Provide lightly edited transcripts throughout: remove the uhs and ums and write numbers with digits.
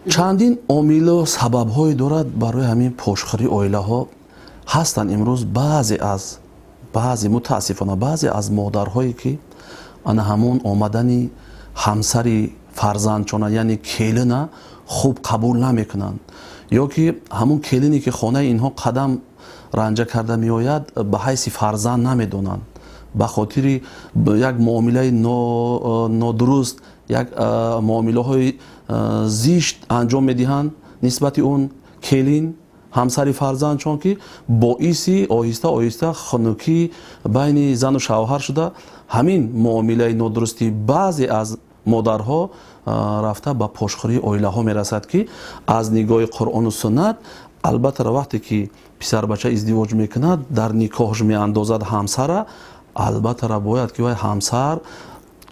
چندین عامل و سبب‌های دارد برای همین پشتخواری اویله‌ها هستند. امروز بعضی متاسفانه بعضی از مادرهایی که انا همون آمدنی همسری فرزندشون یعنی کلنا خوب قبول نمیکنند یا که همون کلینی که خانه اینها قدم رنجه کرده می آید به حیث فرزند نمیدونند، به خاطر یک معامله نادرست یک معامله های زیشت انجام میدهند نسبت اون کلین همسری فرزند، چون که باعثی آهسته آهسته خنکی بین زن و شوهر شده. همین معامله نادرستی بعضی از مادرها رفته به پشتخواری اویله ها میرسد که از نگاه قرآن و سنت البته وقتی که پسر بچه ازدواج میکند در نکاحش میاندازد همسر، البته باید که همسر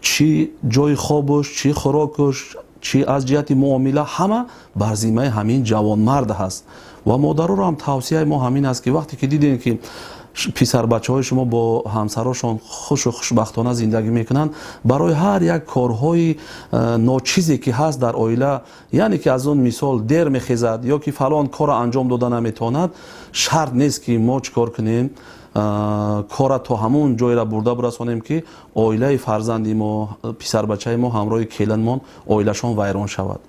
چی جای خوابش، چی خوراکش، چی از جهت معامله همه بر ذمه همین جوان مرد هست. و مادرها رو هم توصیه ما همین است که وقتی که دیدین که پسر بچه های شما با همسراشون خوش و خوشبختانه زندگی میکنن، برای هر یک کارهای ناچیزی که هست در اویله، یعنی که از اون مثال دیر میخیزد یا که فلان کار انجام داده نمیتواند، شرط نیست که ما چیکار کنیم کار تا همون جای را برده برسانیم که اویله فرزندی ما، پسر بچه ما همراه کلنمان اویلهشان ویران شود.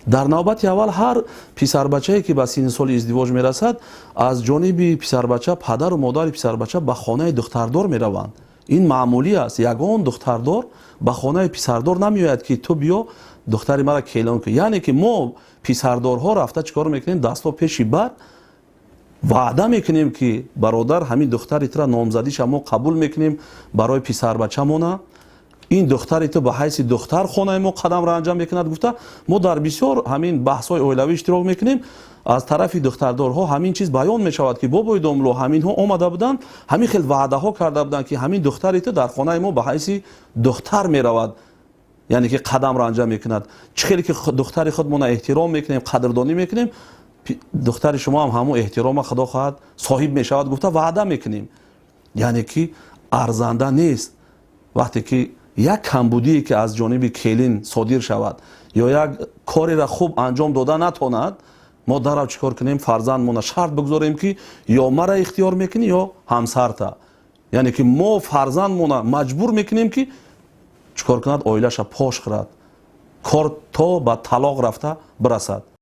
در نوبت اول هر پسر بچه‌ای که به سن سال ازدواج میرسد از جانب پسر بچه پدر و مادر پسر بچه به خانه دختردار میروند. این معمولی است. یگان دختردار به خانه پسردار نمیآید که تو بیا دختر مرا کلان کن. یعنی که ما پسردارها رفته چیکار میکنیم؟ دستا پیشی بر وعده میکنیم که برادر همین دختر را نامزدیش ما قبول میکنیم برای پسر بچه‌مون، این دختری تو به حیث دختر خانه ما قدم را انجام میکند. گفته ما در بسیار همین بحث های اویلوی اشتراک میکنیم. از طرف دختردارها همین چیز بیان میشود که بابای داملو همین ها آمده بودن، همین خیلی وعده ها کرده بودن که همین دختری تو در خانه ما به حیث دختر میرود، یعنی که قدم را انجام میکند. چه خیلی که دختر خودمون احترام میکنیم، قدردانی میکنیم، دختر شما هم همون احترام خدا خواهد صاحب میشود. گفته وعده میکنیم، یعنی که ارزنده نیست وقتی که یک کمبودی که از جانب کلین صادر شود یا یک کاری را خوب انجام داده نتواند، ما در چیکار کنیم؟ فرزندمون شرط بگذاریم که یا مرا اختیار میکنی یا همسرتا، یعنی که ما فرزندمون مجبور میکنیم که چیکار کند؟ اویله‌ش پاش خورد، کار تا به طلاق رفته برسد.